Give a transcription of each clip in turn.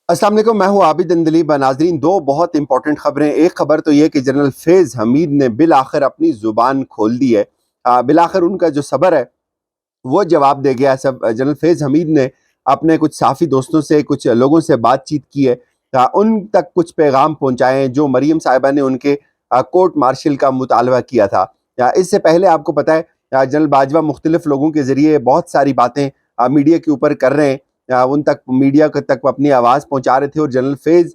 अस्सलाम वालेकुम, मैं हूं आबिद अंदलीब। नाजरीन, दो बहुत इंपॉर्टेंट खबरें। एक खबर तो ये कि जनरल फैज़ हमीद ने बिल आखिर अपनी ज़ुबान खोल दी है। बिल आखिर उनका जो सबर है वो जवाब दे गया। सब जनरल फैज़ हमीद ने अपने कुछ साफ़ी दोस्तों से, कुछ लोगों से बातचीत की है, उन तक कुछ पैगाम पहुँचाए हैं जो मरीम साहिबा ने उनके कोर्ट मार्शल का मुतालबा किया था। इससे पहले आपको पता है जनरल बाजवा मुख्तलिफ लोगों के ज़रिए बहुत सारी बातें मीडिया के ऊपर कर रहे हैं। उन तक मीडिया तक अपनी आवाज़ पहुँचा रहे थे और जनरल फैज़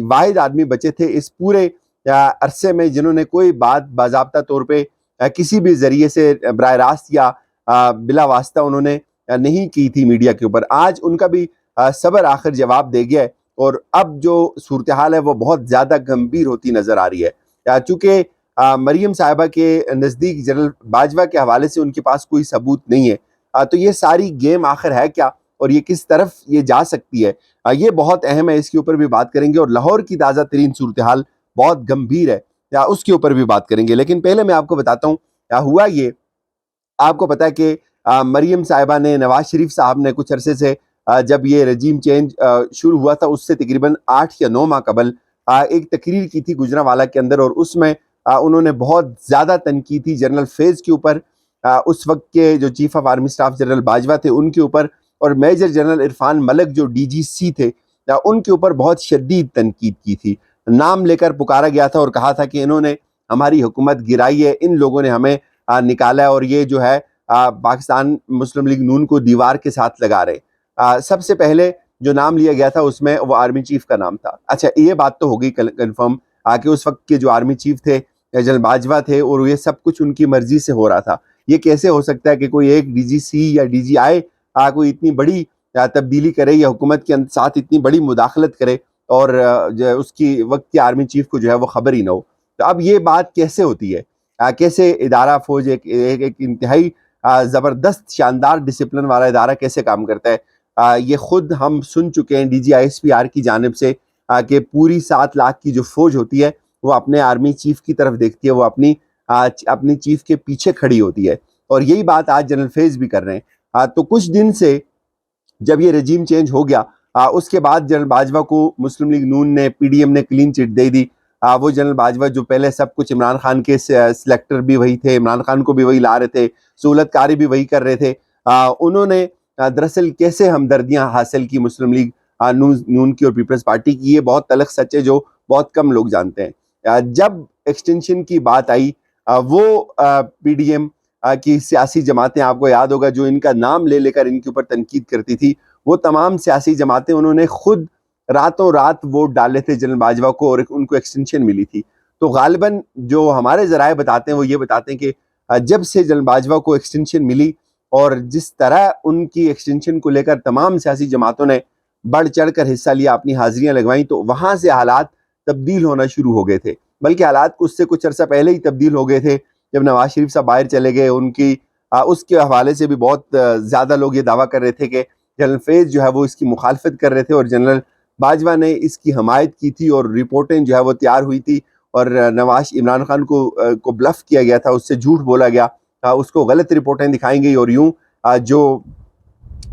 वाहिद आदमी बचे थे इस पूरे अरसे में जिन्होंने कोई बात बाज़ाब्ता तौर पे किसी भी ज़रिए से बराह रास्त या बिला वास्ता उन्होंने नहीं की थी मीडिया के ऊपर। आज उनका भी सबर आखिर जवाब दे गया है और अब जो सूरत हाल है वो बहुत ज़्यादा गंभीर होती नज़र आ रही है। चूँकि मरीम साहिबा के नज़दीक जनरल बाजवा के हवाले से उनके पास कोई सबूत नहीं है, तो ये सारी गेम आखिर है क्या और ये किस तरफ ये जा सकती है, ये बहुत अहम है। इसके ऊपर भी बात करेंगे और लाहौर की ताज़ा तरीन सूरत हाल बहुत गंभीर है, उसके ऊपर भी बात करेंगे। लेकिन पहले मैं आपको बताता हूँ हुआ ये। आपको पता है कि मरीम साहिबा ने, नवाज शरीफ साहब ने कुछ अरसे से जब ये रजीम चेंज शुरू हुआ था उससे तकरीबन 8 या 9 माह कबल एक तकरीर की थी गुजरांवाला के अंदर और उसमें उन्होंने बहुत ज़्यादा तनकीद की जनरल फैज़ के ऊपर, उस वक्त के जो chief of army staff general Bajwa थे उनके ऊपर, और मेजर जनरल इरफान मलिक जो डीजीसी थे उनके ऊपर बहुत शदीद तनकीद की थी। नाम लेकर पुकारा गया था और कहा था कि इन्होंने हमारी हुकूमत गिराई है, इन लोगों ने हमें निकाला है और ये जो है पाकिस्तान मुस्लिम लीग नून को दीवार के साथ लगा रहे। सबसे पहले जो नाम लिया गया था उसमें वो आर्मी चीफ का नाम था। अच्छा, ये बात तो हो गई कंफर्म कि उस वक्त के जो आर्मी चीफ थे जनरल बाजवा थे और ये सब कुछ उनकी मर्जी से हो रहा था। ये कैसे हो सकता है कि कोई एक डीजीसी या डीजीआई कोई इतनी बड़ी तब्दीली करे या हुकूमत के साथ इतनी बड़ी मुदाखलत करे और उसकी वक्त के आर्मी चीफ को जो है वो खबर ही ना हो। तो अब ये बात कैसे होती है? कैसे इदारा फौज एक इंतहाई ज़बरदस्त शानदार डिसिप्लिन वाला इदारा कैसे काम करता है? ये खुद हम सुन चुके हैं DGISPR की जानिब से कि पूरी 7 लाख की जो फौज होती है वो अपने आर्मी चीफ की तरफ देखती है, वो अपनी चीफ के पीछे खड़ी होती है। और यही बात आज जनरल फैज़ भी कर रहे हैं। तो कुछ दिन से जब ये रजीम चेंज हो गया, उसके बाद जनरल बाजवा को मुस्लिम लीग नून ने, PDM ने क्लीन चिट दे दी। वो जनरल बाजवा जो पहले सब कुछ इमरान खान के सिलेक्टर भी वही थे, इमरान खान को भी वही ला रहे थे, सहूलतकारी भी वही कर रहे थे। उन्होंने दरअसल कैसे हमदर्दियां हासिल की मुस्लिम लीग नून की और पीपल्स पार्टी की, ये बहुत तलख सच है जो बहुत कम लोग जानते हैं। जब एक्सटेंशन की बात आई, वो PDM की सियासी जमातें, आपको याद होगा, जो इनका नाम ले लेकर इनके ऊपर तनकीद करती थी, वो तमाम सियासी जमातें उन्होंने खुद रातों रात वोट डाले थे जनरल बाजवा को और उनको एक्सटेंशन मिली थी। तो गालिबन जो हमारे ज़राए बताते हैं वो ये बताते हैं कि जब से जनरल बाजवा को एक्सटेंशन मिली और जिस तरह उनकी एक्सटेंशन को लेकर तमाम सियासी जमातों ने बढ़ चढ़ कर हिस्सा लिया, अपनी हाजिरियां लगवाई, तो वहाँ से हालात तब्दील होना शुरू हो गए थे। बल्कि हालात उससे कुछ अर्सा पहले ही तब्दील हो गए थे जब नवाज शरीफ साहब बाहर चले गए। उसके हवाले से भी बहुत ज़्यादा लोग ये दावा कर रहे थे कि जनरल फैज़ जो है वो इसकी मुखालफत कर रहे थे और जनरल बाजवा ने इसकी हमायत की थी और रिपोर्टें जो है वो तैयार हुई थी और इमरान खान को ब्लफ किया गया था, उससे झूठ बोला गया, उसको गलत रिपोर्टें दिखाई गई और यूं जो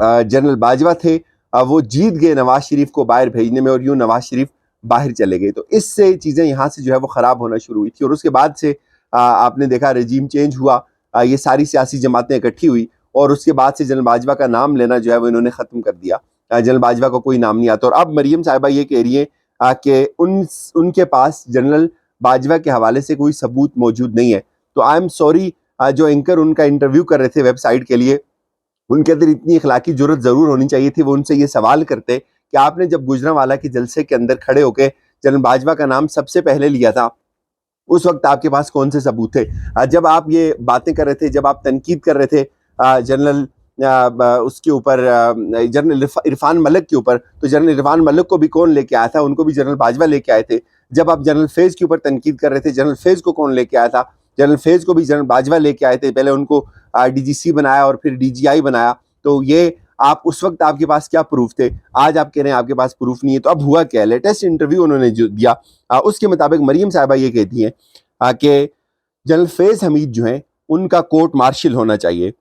जनरल बाजवा थे वो जीत गए नवाज शरीफ को बाहर भेजने में और यूं नवाज शरीफ बाहर चले गए। तो इससे चीज़ें यहाँ से जो है वो ख़राब होना शुरू हुई थी और उसके बाद से आपने देखा रजीम चेंज हुआ, ये सारी सियासी जमातें इकट्ठी हुई और उसके बाद से जनरल बाजवा का नाम लेना जो है वो इन्होंने ख़त्म कर दिया। जनरल बाजवा का कोई नाम नहीं आता और अब मरीम साहिबा ये कह रही है कि उनके पास जनरल बाजवा के हवाले से कोई सबूत मौजूद नहीं है। तो आई एम सॉरी, जो एंकर उनका इंटरव्यू कर रहे थे वेबसाइट के लिए, उनके अंदर इतनी इखलाकी जुर्रत ज़रूर होनी चाहिए थी। वो उनसे ये सवाल करते कि आपने जब गुजरांवाला के जलसे के अंदर खड़े होकर जनरल बाजवा का नाम सबसे पहले लिया था, उस वक्त आपके पास कौन से सबूत थे? जब आप ये बातें कर रहे थे, जब आप तनकीद कर रहे थे जनरल उसके ऊपर, जनरल इरफान मलिक के ऊपर, तो जनरल इरफान मलिक को भी कौन लेके आया था? उनको भी जनरल बाजवा लेके आए थे। जब आप जनरल फैज़ के ऊपर तनकीद कर रहे थे, जनरल फैज़ को कौन लेके आया था? जनरल फैज़ को भी जनरल बाजवा लेके आए थे। पहले उनको DGC बनाया और फिर DGI बनाया। तो ये आप उस वक्त आपके पास क्या प्रूफ थे? आज आप कह रहे हैं आपके पास प्रूफ नहीं है। तो अब हुआ क्या? लेटेस्ट इंटरव्यू उन्होंने जो दिया, उसके मुताबिक मरीम साहिबा ये कहती हैं कि जनरल फैज़ हमीद जो हैं उनका कोर्ट मार्शल होना चाहिए।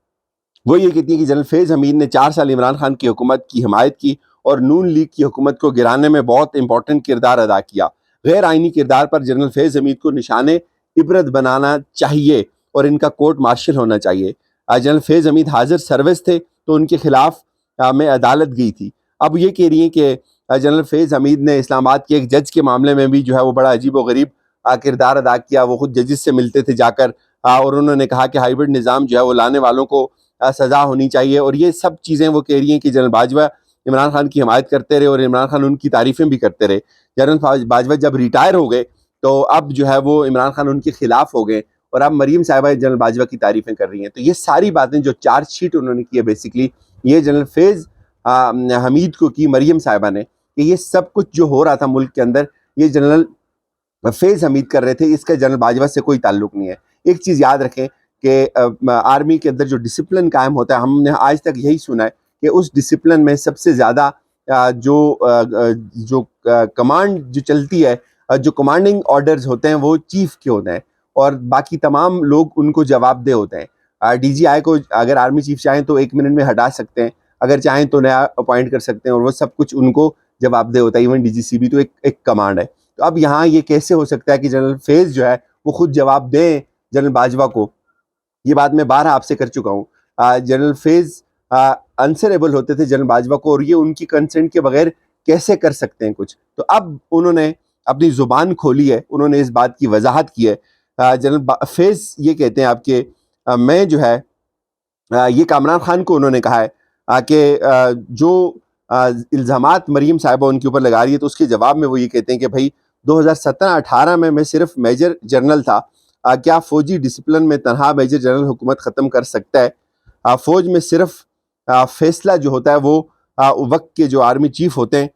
वो ये कहती है कि जनरल फैज़ हमीद ने 4 साल इमरान खान की हुकूमत की हिमायत की اور نون لیگ کی حکومت کو گرانے میں بہت امپورٹنٹ کردار ادا کیا۔ غیر آئینی کردار پر جنرل فیض حمید کو نشان عبرت بنانا چاہیے اور ان کا کورٹ مارشل ہونا چاہیے۔ جنرل فیض حمید حاضر سروس تھے تو ان کے خلاف میں عدالت گئی تھی۔ اب یہ کہہ رہی ہیں کہ جنرل فیض حمید نے اسلام آباد کے ایک جج کے معاملے میں بھی جو ہے وہ بڑا عجیب و غریب کردار ادا کیا۔ وہ خود ججز سے ملتے تھے جا کر، اور انہوں نے کہا کہ ہائیبرڈ نظام جو ہے وہ لانے والوں کو سزا ہونی چاہیے، اور یہ سب چیزیں وہ کہہ رہی ہیں کہ جنرل باجوہ عمران خان کی حمایت کرتے رہے اور عمران خان ان کی تعریفیں بھی کرتے رہے۔ جنرل باجوہ جب ریٹائر ہو گئے تو اب جو ہے وہ عمران خان ان کے خلاف ہو گئے، اور اب مریم صاحبہ جنرل باجوہ کی تعریفیں کر رہی ہیں۔ تو یہ ساری باتیں جو چارج شیٹ انہوں نے کی ہے بیسکلی یہ جنرل فیض حمید کو کی مریم صاحبہ نے، کہ یہ سب کچھ جو ہو رہا تھا ملک کے اندر یہ جنرل فیض حمید کر رہے تھے، اس کا جنرل باجوہ سے کوئی تعلق نہیں ہے۔ ایک چیز یاد رکھیں کہ آرمی کے اندر جو ڈسپلن قائم ہوتا ہے، ہم نے آج تک یہی سنا ہے کہ اس ڈسپلن میں سب سے زیادہ جو کمانڈ جو چلتی ہے، جو کمانڈنگ آرڈرز ہوتے ہیں وہ چیف کے ہوتے ہیں، اور باقی تمام لوگ ان کو جواب دہ ہوتے ہیں۔ ڈی جی آئی کو اگر آرمی چیف چاہیں تو 1 منٹ میں ہٹا سکتے ہیں، اگر چاہیں تو نیا اپوائنٹ کر سکتے ہیں، اور وہ سب کچھ ان کو جواب دہ ہوتا ہے۔ ایون ڈی جی سی بھی تو ایک کمانڈ ہے۔ تو اب یہاں یہ کیسے ہو سکتا ہے کہ جنرل فیض جو ہے وہ خود جواب دیں جنرل باجوہ کو؟ یہ بات میں بارہا آپ سے کر چکا ہوں۔ جنرل فیض انسریبل ہوتے تھے جنرل باجوہ کو، اور یہ ان کی کنسنٹ کے بغیر کیسے کر سکتے ہیں کچھ؟ تو اب انہوں نے اپنی زبان کھولی ہے، انہوں نے اس بات کی وضاحت کی ہے۔ جنرل فیض یہ کہتے ہیں آپ کہ میں جو ہے یہ کامران خان کو انہوں نے کہا ہے کہ جو الزامات مریم صاحبہ ان کے اوپر لگا رہی ہے تو اس کے جواب میں وہ یہ کہتے ہیں کہ بھائی 2017-18 میں صرف میجر جنرل تھا، کیا فوجی ڈسپلن میں تنہا میجر جنرل حکومت ختم کر سکتا ہے؟ فوج میں صرف فیصلہ جو ہوتا ہے وہ وقت کے جو آرمی چیف ہوتے ہیں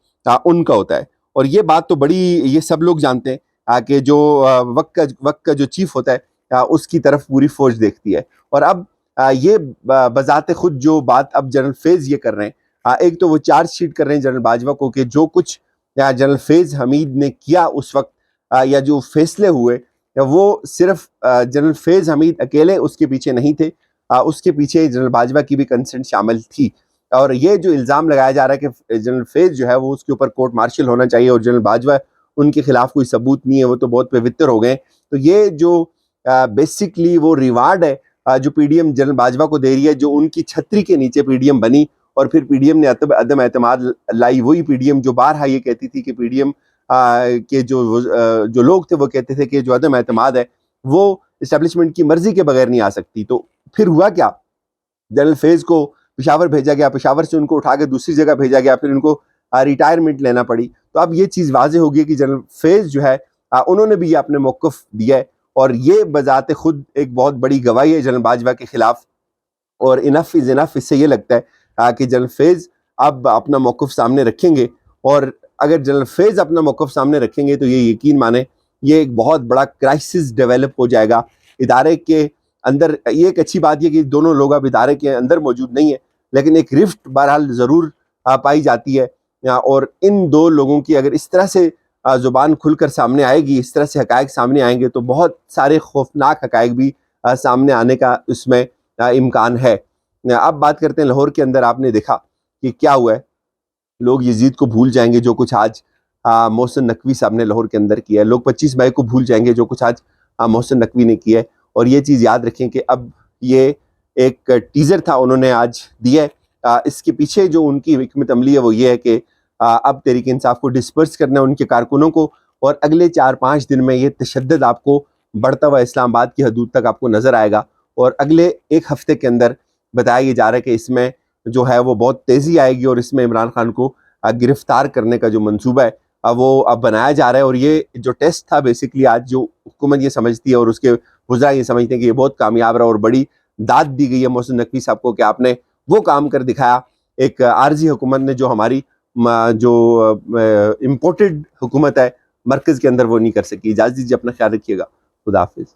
ان کا ہوتا ہے، اور یہ بات تو بڑی یہ سب لوگ جانتے ہیں کہ جو وقت کا جو چیف ہوتا ہے اس کی طرف پوری فوج دیکھتی ہے۔ اور اب یہ بذات خود جو بات اب جنرل فیض یہ کر رہے ہیں، ایک تو وہ چارج شیٹ کر رہے ہیں جنرل باجوہ کو کہ جو کچھ جنرل فیض حمید نے کیا اس وقت یا جو فیصلے ہوئے وہ صرف جنرل فیض حمید اکیلے اس کے پیچھے نہیں تھے، اس کے پیچھے جنرل باجوہ کی بھی کنسنٹ شامل تھی۔ اور یہ جو الزام لگایا جا رہا ہے کہ جنرل فیض جو ہے وہ اس کے اوپر کورٹ مارشل ہونا چاہیے اور جنرل باجوہ ان کے خلاف کوئی ثبوت نہیں ہے، وہ تو بہت پوتر ہو گئے۔ تو یہ جو بیسکلی وہ ریوارڈ ہے جو P D M general Bajwa کو دے رہی ہے، جو ان کی چھتری کے نیچے پی ڈی ایم بنی اور پھر پی ڈی ایم نے عدم اعتماد لائی، وہی پی ڈی ایم جو بارہا یہ کہتی تھی کہ پی ڈی ایم کے جو لوگ تھے وہ کہتے تھے کہ جو عدم اعتماد ہے وہ اسٹیبلشمنٹ کی مرضی کے بغیر نہیں آ سکتی۔ تو پھر ہوا کیا؟ جنرل فیض کو پشاور بھیجا گیا، پشاور سے ان کو اٹھا کے دوسری جگہ بھیجا گیا، پھر ان کو ریٹائرمنٹ لینا پڑی۔ تو اب یہ چیز واضح ہوگی کہ جنرل فیض جو ہے انہوں نے بھی یہ اپنے موقف دیا ہے، اور یہ بذات خود ایک بہت بڑی گواہی ہے جنرل باجوہ کے خلاف، اور انف از انف۔ اس سے یہ لگتا ہے کہ جنرل فیض اب اپنا موقف سامنے رکھیں گے، اور اگر جنرل فیض اپنا موقف سامنے رکھیں گے تو یہ یقین مانیں یہ ایک بہت بڑا کرائسس ڈیولپ ہو جائے گا ادارے کے اندر۔ یہ ایک اچھی بات یہ کہ دونوں لوگ اب ادارے کے اندر موجود نہیں ہیں، لیکن ایک رفٹ بہرحال ضرور پائی جاتی ہے، اور ان دو لوگوں کی اگر اس طرح سے زبان کھل کر سامنے آئے گی، اس طرح سے حقائق سامنے آئیں گے تو بہت سارے خوفناک حقائق بھی سامنے آنے کا اس میں امکان ہے۔ اب بات کرتے ہیں لاہور کے اندر۔ آپ نے دیکھا کہ کیا ہوا ہے، لوگ یزید کو بھول جائیں گے جو کچھ آج محسن نقوی صاحب نے لاہور کے اندر کیا ہے، لوگ 25 مئی کو بھول جائیں گے جو کچھ آج محسن نقوی نے کیا ہے۔ اور یہ چیز یاد رکھیں کہ اب یہ ایک ٹیزر تھا انہوں نے آج دیا ہے، اس کے پیچھے جو ان کی حکمت عملی ہے وہ یہ ہے کہ اب تحریک انصاف کو ڈسپرس کرنا ہے ان کے کارکنوں کو، اور اگلے 4-5 دن میں یہ تشدد آپ کو بڑھتا ہوا اسلام آباد کی حدود تک آپ کو نظر آئے گا، اور اگلے 1 ہفتے کے اندر بتایا یہ جا رہا ہے کہ اس میں جو ہے وہ بہت تیزی آئے گی، اور اس میں عمران خان کو گرفتار کرنے کا جو منصوبہ ہے وہ اب بنایا جا رہا ہے۔ اور یہ جو ٹیسٹ تھا بیسکلی آج جو حکومت یہ سمجھتی ہے اور اس کے وزراء یہ سمجھتے ہیں کہ یہ بہت کامیاب رہا، اور بڑی داد دی گئی ہے محسن نقوی صاحب کو کہ آپ نے وہ کام کر دکھایا ایک عارضی حکومت نے جو ہماری جو امپورٹڈ حکومت ہے مرکز کے اندر وہ نہیں کر سکی۔ اجازت دیجیے، اپنا خیال رکھیے گا، خدا حافظ۔